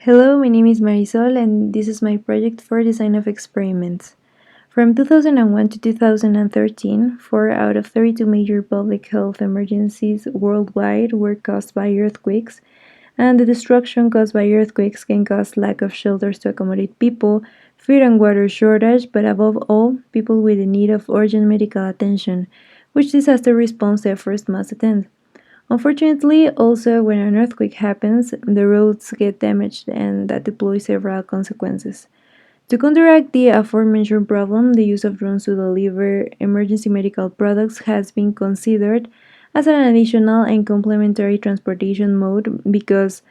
Hello, my name is Marisol, and this is my project for design of experiments. From 2001 to 2013, 4 out of 32 major public health emergencies worldwide were caused by earthquakes, and the destruction caused by earthquakes can cause lack of shelters to accommodate people, food and water shortage, but above all, people with the need of urgent medical attention, which disaster response efforts must attend. Unfortunately, also when an earthquake happens, the roads get damaged and that deploys several consequences. To counteract the aforementioned problem, the use of drones to deliver emergency medical products has been considered as an additional and complementary transportation mode because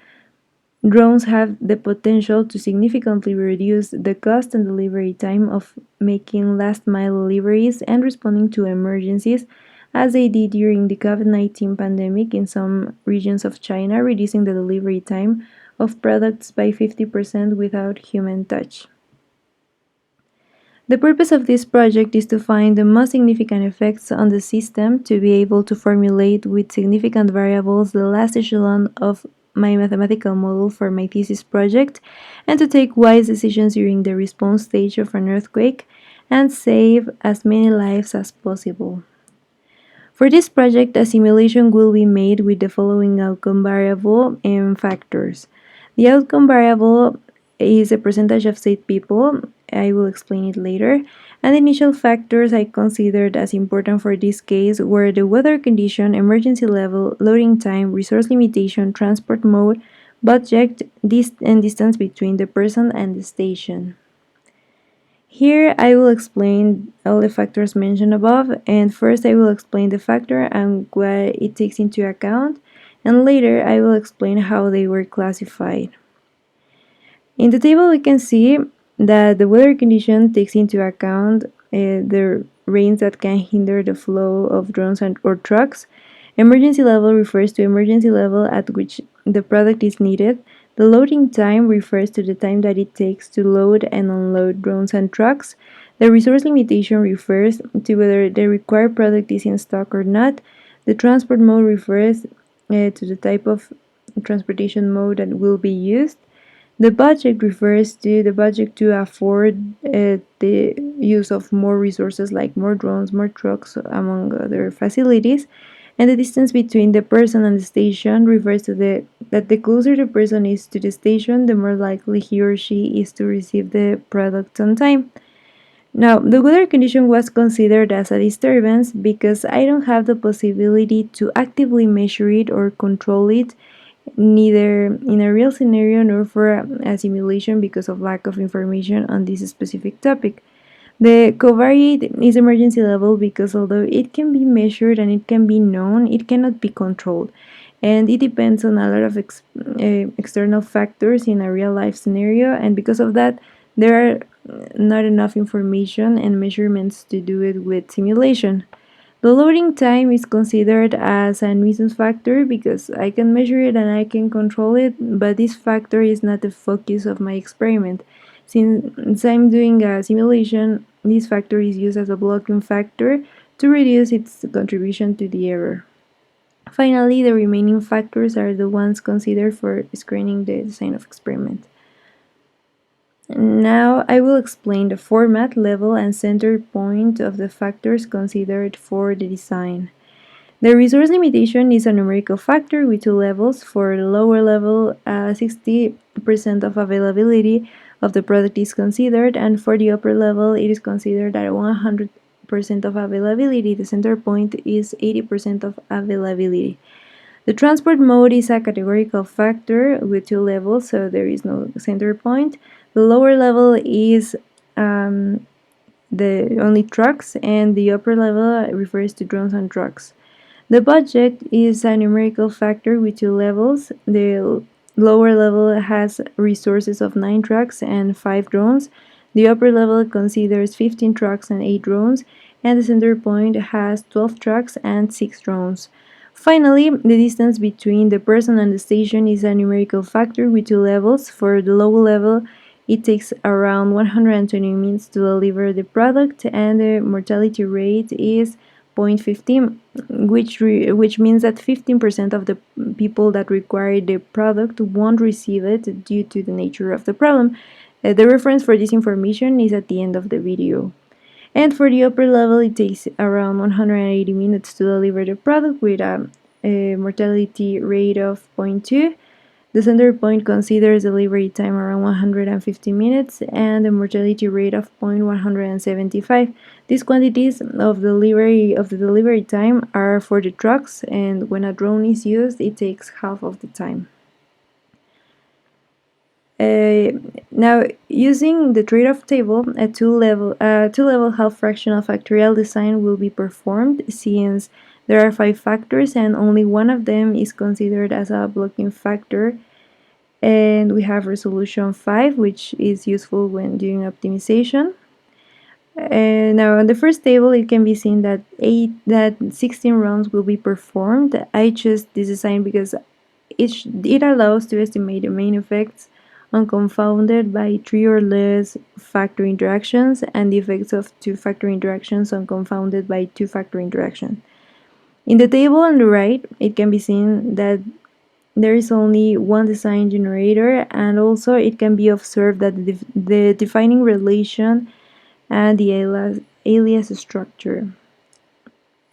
drones have the potential to significantly reduce the cost and delivery time of making last mile deliveries and responding to emergencies, as they did during the COVID-19 pandemic in some regions of China, reducing the delivery time of products by 50% without human touch. The purpose of this project is to find the most significant effects on the system to be able to formulate with significant variables the last echelon of my mathematical model for my thesis project and to take wise decisions during the response stage of an earthquake and save as many lives as possible. For this project, a simulation will be made with the following outcome variable and factors. The outcome variable is a percentage of safe people. I will explain it later. And the initial factors I considered as important for this case were the weather condition, emergency level, loading time, resource limitation, transport mode, budget, and distance between the person and the station. Here I will explain all the factors mentioned above, and first I will explain the factor and what it takes into account, and later I will explain how they were classified. In the table we can see that the weather condition takes into account the rains that can hinder the flow of drones or trucks. Emergency level refers to emergency level at which the product is needed. The loading time refers to the time that it takes to load and unload drones and trucks. The resource limitation refers to whether the required product is in stock or not. The transport mode refers to the type of transportation mode that will be used. The budget refers to the budget to afford the use of more resources like more drones, more trucks, among other facilities. And the distance between the person and the station refers to that the closer the person is to the station, the more likely he or she is to receive the product on time. Now, the weather condition was considered as a disturbance because I don't have the possibility to actively measure it or control it, neither in a real scenario nor for a simulation because of lack of information on this specific topic. The covariate is emergency level because although it can be measured and it can be known, it cannot be controlled. And it depends on a lot of external factors in a real life scenario, and because of that, there are not enough information and measurements to do it with simulation. The loading time is considered as a nuisance factor because I can measure it and I can control it, but this factor is not the focus of my experiment. Since I'm doing a simulation, this factor is used as a blocking factor to reduce its contribution to the error. Finally, the remaining factors are the ones considered for screening the design of experiment. Now I will explain the format, level, and center point of the factors considered for the design. The resource limitation is a numerical factor with two levels. For the lower level, 60% of availability of the product is considered, and for the upper level, it is considered at 100% of availability. The center point is 80% of availability. The transport mode is a categorical factor with two levels, so there is no center point. The lower level is the only trucks, and the upper level refers to drones and trucks. The budget is a numerical factor with two levels. The lower level has resources of 9 trucks and 5 drones. The upper level considers 15 trucks and 8 drones, and the center point has 12 trucks and 6 drones. Finally, the distance between the person and the station is a numerical factor with two levels. For the lower level, it takes around 120 minutes to deliver the product, and the mortality rate is 0.15, which means that 15% of the people that require the product won't receive it due to the nature of the problem. The reference for this information is at the end of the video. And for the upper level, it takes around 180 minutes to deliver the product with a mortality rate of 0.2. The center point considers delivery time around 150 minutes and a mortality rate of 0.175. These quantities of the delivery time are for the trucks, and when a drone is used, it takes half of the time. Now, using the trade-off table, a two-level half fractional factorial design will be performed, since there are 5 factors and only one of them is considered as a blocking factor. And we have resolution 5, which is useful when doing optimization. Now, on the first table, it can be seen that 16 runs will be performed. I chose this design because it allows to estimate the main effects unconfounded by 3 or less factor interactions and the effects of 2 factor interactions unconfounded by 2 factor interactions. In the table on the right, it can be seen that there is only one design generator, and also it can be observed that the defining relation and the alias structure.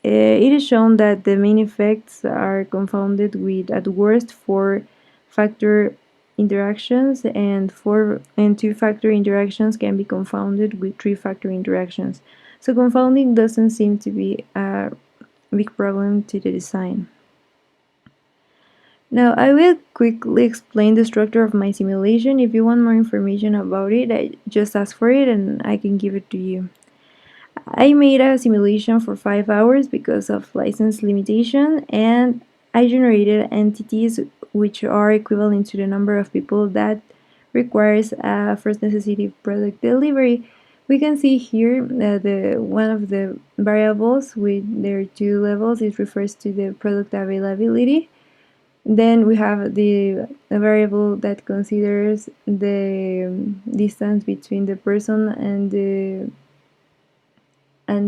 It is shown that the main effects are confounded with, at worst, 4 factor interactions, and 2 factor interactions can be confounded with 3 factor interactions. So confounding doesn't seem to be a big problem to the design. Now, I will quickly explain the structure of my simulation. If you want more information about it, just ask for it and I can give it to you. I made a simulation for 5 hours because of license limitation, and I generated entities which are equivalent to the number of people that requires a first necessity product delivery. We can see here one of the variables with their 2 levels. It refers to the product availability. Then we have the variable that considers the distance between the person and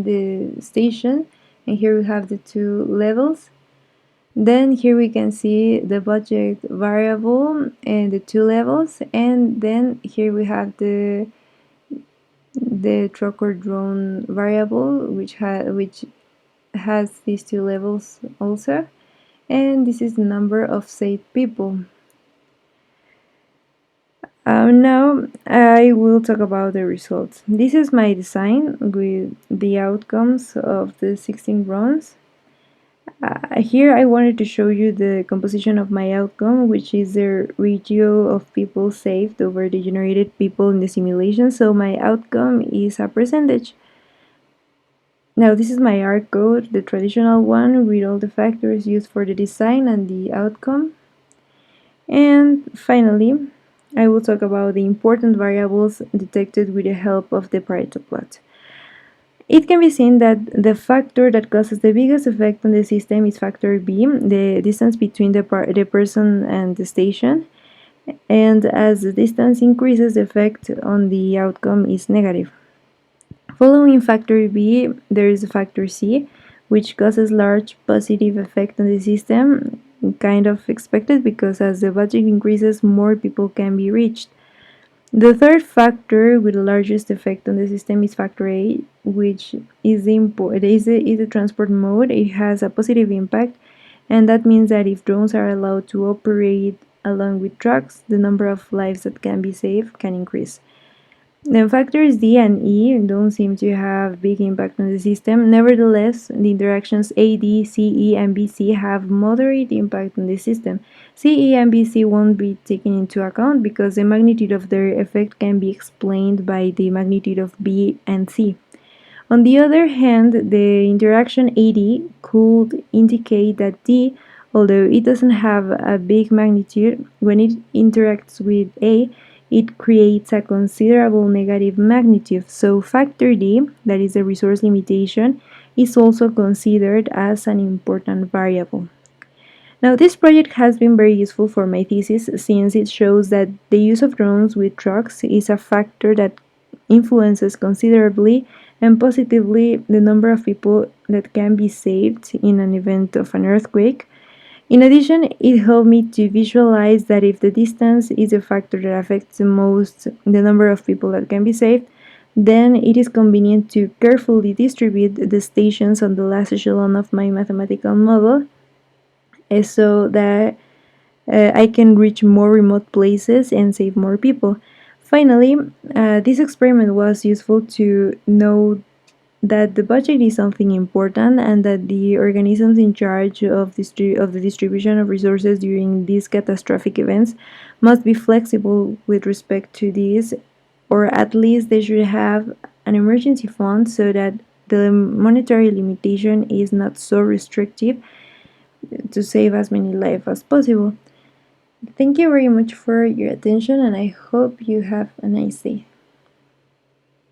the station, and here we have the 2 levels. Then here we can see the budget variable and the 2 levels, and then here we have the truck or drone variable, which has these 2 levels also, and this is the number of saved people. Now I will talk about the results. This is my design with the outcomes of the 16 runs. Here I wanted to show you the composition of my outcome, which is the ratio of people saved over the generated people in the simulation. So my outcome is a percentage. Now this is my R code, the traditional one with all the factors used for the design and the outcome. And finally, I will talk about the important variables detected with the help of the Pareto plot. It can be seen that the factor that causes the biggest effect on the system is factor B, the distance between the person and the station. And as the distance increases, the effect on the outcome is negative. Following factor B, there is factor C, which causes large positive effect on the system, kind of expected because as the budget increases, more people can be reached. The third factor with the largest effect on the system is factor A, which is the transport mode. It has a positive impact, and that means that if drones are allowed to operate along with trucks, the number of lives that can be saved can increase. Then factors D and E don't seem to have big impact on the system. Nevertheless, the interactions A, D, C, E, and BC have moderate impact on the system. C, E, and BC won't be taken into account because the magnitude of their effect can be explained by the magnitude of B and C. On the other hand, the interaction AD could indicate that D, although it doesn't have a big magnitude, when it interacts with A, it creates a considerable negative magnitude. So factor D, that is the resource limitation, is also considered as an important variable. Now, this project has been very useful for my thesis since it shows that the use of drones with trucks is a factor that influences considerably and positively the number of people that can be saved in an event of an earthquake. In addition, it helped me to visualize that if the distance is a factor that affects the most the number of people that can be saved, then it is convenient to carefully distribute the stations on the last echelon of my mathematical model so that I can reach more remote places and save more people. Finally, this experiment was useful to know that the budget is something important and that the organisms in charge of the distribution of resources during these catastrophic events must be flexible with respect to this, or at least they should have an emergency fund so that the monetary limitation is not so restrictive to save as many lives as possible. Thank you very much for your attention, and I hope you have a nice day.